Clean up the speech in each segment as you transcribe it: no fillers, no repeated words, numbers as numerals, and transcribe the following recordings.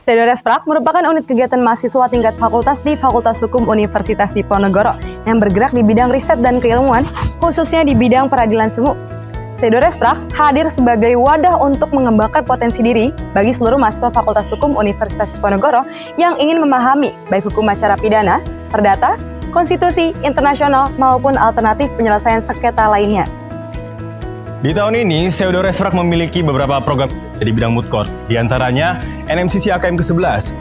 Pseudoresprak merupakan unit kegiatan mahasiswa tingkat fakultas di Fakultas Hukum Universitas Diponegoro yang bergerak di bidang riset dan keilmuan, khususnya di bidang peradilan semu. Pseudoresprak hadir sebagai wadah untuk mengembangkan potensi diri bagi seluruh mahasiswa Fakultas Hukum Universitas Diponegoro yang ingin memahami baik hukum acara pidana, perdata, konstitusi, internasional, maupun alternatif penyelesaian sengketa lainnya. Di tahun ini, Pseudoresprak memiliki beberapa program di bidang moot court, di antaranya NMCC AKM ke-11,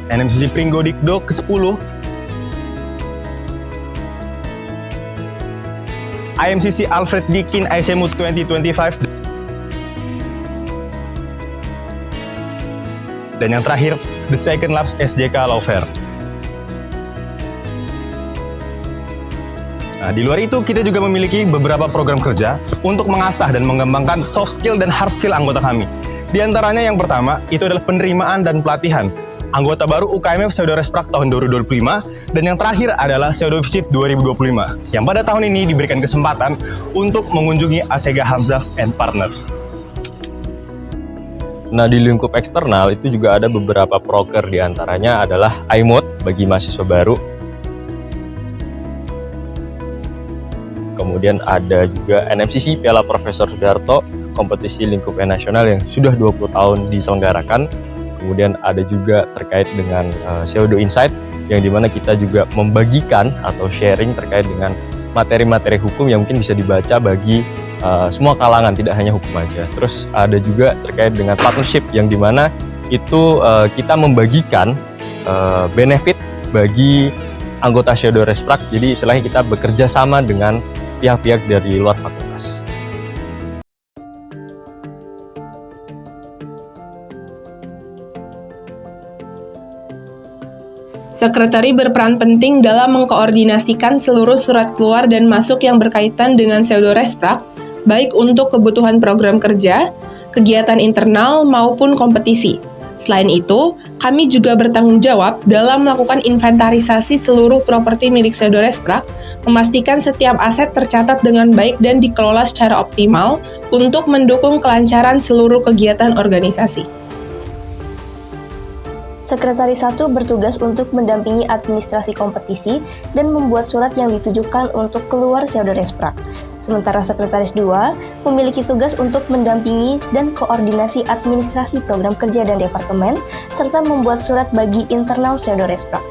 NMCC Pringgo Dikdo ke-10, IMCC Alfred Deakin ICMUT 2025, dan yang terakhir, The Second Labs SJK Lawfare. Nah, di luar itu, kita juga memiliki beberapa program kerja untuk mengasah dan mengembangkan soft skill dan hard skill anggota kami. Di antaranya yang pertama, itu adalah penerimaan dan pelatihan anggota baru UKMF Pseudoresprak tahun 2025, dan yang terakhir adalah Pseudovisit 2025, yang pada tahun ini diberikan kesempatan untuk mengunjungi Asega Hamzah and Partners. Nah, di lingkup eksternal itu juga ada beberapa proker, di antaranya adalah iMoot bagi mahasiswa baru. Kemudian ada juga NMCC Piala Profesor Sudarto, kompetisi lingkup nasional yang sudah 20 tahun diselenggarakan. Kemudian ada juga terkait dengan Pseudo Insight, yang dimana kita juga membagikan atau sharing terkait dengan materi-materi hukum yang mungkin bisa dibaca bagi semua kalangan, tidak hanya hukum aja. Terus ada juga terkait dengan partnership, yang dimana itu kita membagikan benefit bagi anggota Pseudoresprak. Jadi istilahnya kita bekerja sama dengan pihak-pihak dari luar fakultas. Sekretari berperan penting dalam mengkoordinasikan seluruh surat keluar dan masuk yang berkaitan dengan Pseudoresprak, baik untuk kebutuhan program kerja, kegiatan internal, maupun kompetisi. Selain itu, kami juga bertanggung jawab dalam melakukan inventarisasi seluruh properti milik Pseudoresprak, memastikan setiap aset tercatat dengan baik dan dikelola secara optimal untuk mendukung kelancaran seluruh kegiatan organisasi. Sekretaris 1 bertugas untuk mendampingi administrasi kompetisi dan membuat surat yang ditujukan untuk keluar Pseudoresprak. Sementara Sekretaris 2 memiliki tugas untuk mendampingi dan koordinasi administrasi program kerja dan departemen, serta membuat surat bagi internal Pseudoresprak.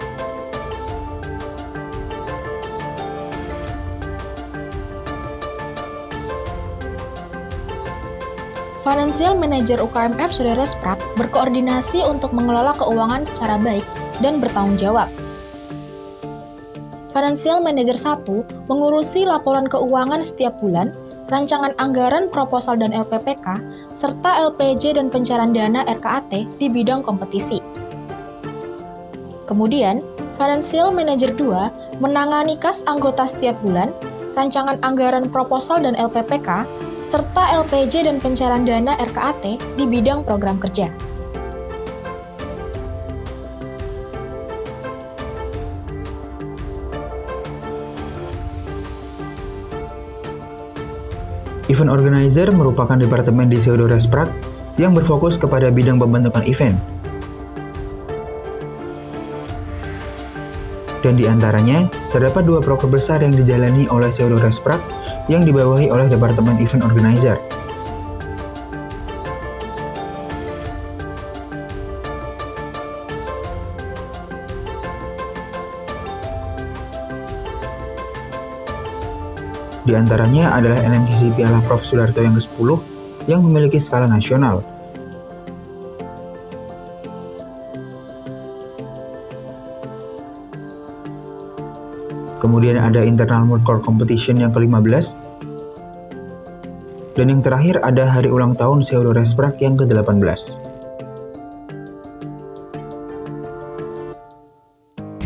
Financial Manager UKMF Pseudoresprak berkoordinasi untuk mengelola keuangan secara baik dan bertanggung jawab. Financial Manager 1 mengurusi laporan keuangan setiap bulan, rancangan anggaran, proposal dan LPPK, serta LPJ dan pencairan dana RKAT di bidang kompetisi. Kemudian, Financial Manager 2 menangani kas anggota setiap bulan, rancangan anggaran, proposal dan LPPK, serta LPJ dan pencairan dana RKAT di bidang program kerja. Event Organizer merupakan departemen di Pseudoresprak yang berfokus kepada bidang pembentukan event. Dan di antaranya, terdapat 2 proker besar yang dijalani oleh Pseudoresprak yang dibawahi oleh Departemen Event Organizer. Di antaranya adalah NMCC Piala Prof. Sudarto yang ke-10 yang memiliki skala nasional. Kemudian ada Internal Moot Court Competition yang ke-15. Dan yang terakhir ada Hari Ulang Tahun Pseudoresprak yang ke-18.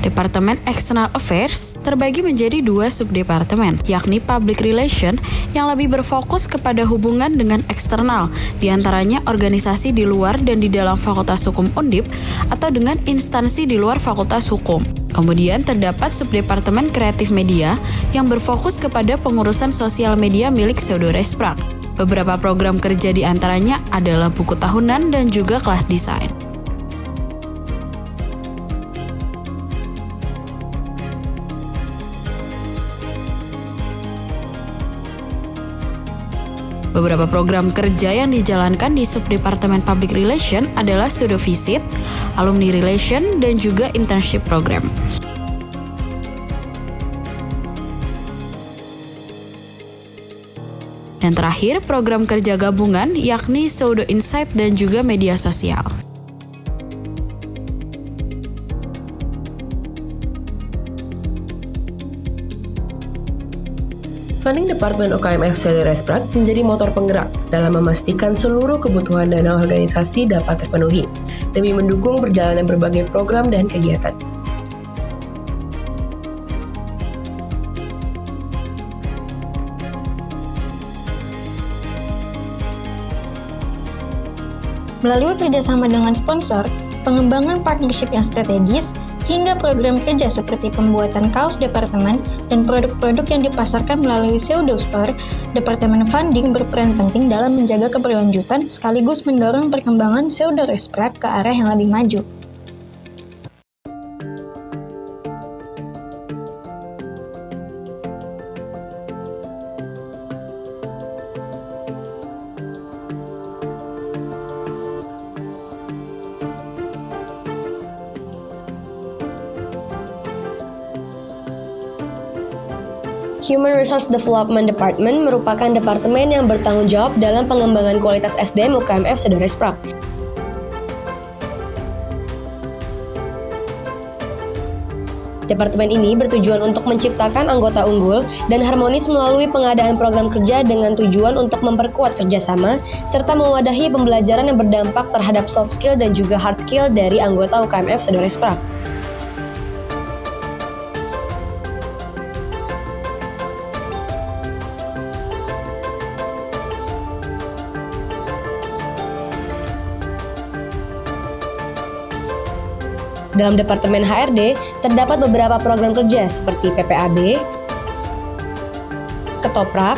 Departemen External Affairs terbagi menjadi 2 subdepartemen, yakni Public Relation yang lebih berfokus kepada hubungan dengan eksternal, diantaranya organisasi di luar dan di dalam Fakultas Hukum Undip atau dengan instansi di luar Fakultas Hukum. Kemudian terdapat subdepartemen Kreatif Media yang berfokus kepada pengurusan sosial media milik Pseudoresprak. Beberapa program kerja di antaranya adalah buku tahunan dan juga kelas desain. Beberapa program kerja yang dijalankan di Subdepartemen Public Relation adalah Pseudo Visit, Alumni Relation, dan juga Internship Program. Dan terakhir, program kerja gabungan yakni Pseudo Insight dan juga media sosial. Funding Departemen UKMF Pseudo-Resprak menjadi motor penggerak dalam memastikan seluruh kebutuhan dana organisasi dapat terpenuhi demi mendukung berjalannya berbagai program dan kegiatan. Melalui kerjasama dengan sponsor, pengembangan partnership yang strategis, hingga program kerja seperti pembuatan kaos departemen dan produk-produk yang dipasarkan melalui Pseudo Store, Departemen Funding berperan penting dalam menjaga keberlanjutan sekaligus mendorong perkembangan Pseudo-Resprak ke arah yang lebih maju. Human Resource Development Department merupakan departemen yang bertanggung jawab dalam pengembangan kualitas SDM UKMF Pseudo-Resprak. Departemen ini bertujuan untuk menciptakan anggota unggul dan harmonis melalui pengadaan program kerja dengan tujuan untuk memperkuat kerjasama, serta mewadahi pembelajaran yang berdampak terhadap soft skill dan juga hard skill dari anggota UKMF Pseudo-Resprak. Dalam Departemen HRD, terdapat beberapa program kerja seperti PPAB, Ketoprak,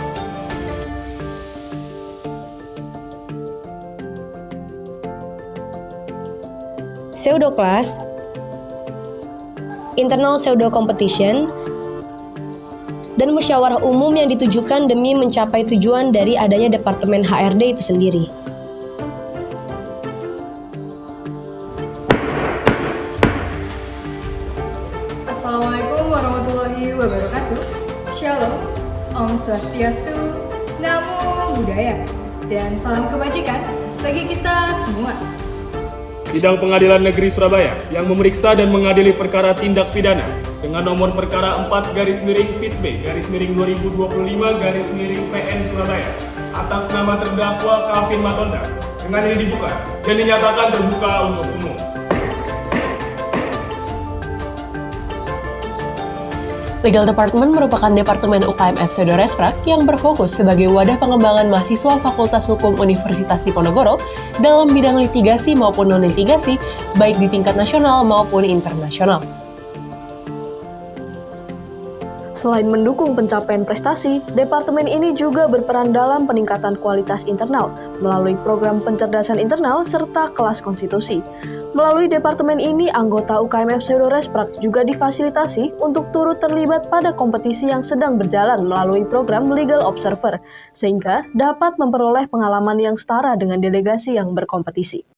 Pseudo Class, Internal Pseudo Competition, dan musyawarah umum yang ditujukan demi mencapai tujuan dari adanya Departemen HRD itu sendiri. Assalamualaikum warahmatullahi wabarakatuh. Shalom, Om Swastiastu, Namo Buddhaya, dan salam kebajikan bagi kita semua. Sidang Pengadilan Negeri Surabaya yang memeriksa dan mengadili perkara tindak pidana dengan nomor perkara 4-PIT-2025-PN Surabaya atas nama terdakwa Calvin Matonda dengan ini dibuka dan dinyatakan terbuka untuk umum. Legal Department merupakan departemen UKMF Pseudo-Resprak yang berfokus sebagai wadah pengembangan mahasiswa Fakultas Hukum Universitas Diponegoro dalam bidang litigasi maupun non-litigasi, baik di tingkat nasional maupun internasional. Selain mendukung pencapaian prestasi, departemen ini juga berperan dalam peningkatan kualitas internal melalui program pencerdasan internal serta kelas konstitusi. Melalui departemen ini, anggota UKMF Pseudo-Resprak juga difasilitasi untuk turut terlibat pada kompetisi yang sedang berjalan melalui program Legal Observer, sehingga dapat memperoleh pengalaman yang setara dengan delegasi yang berkompetisi.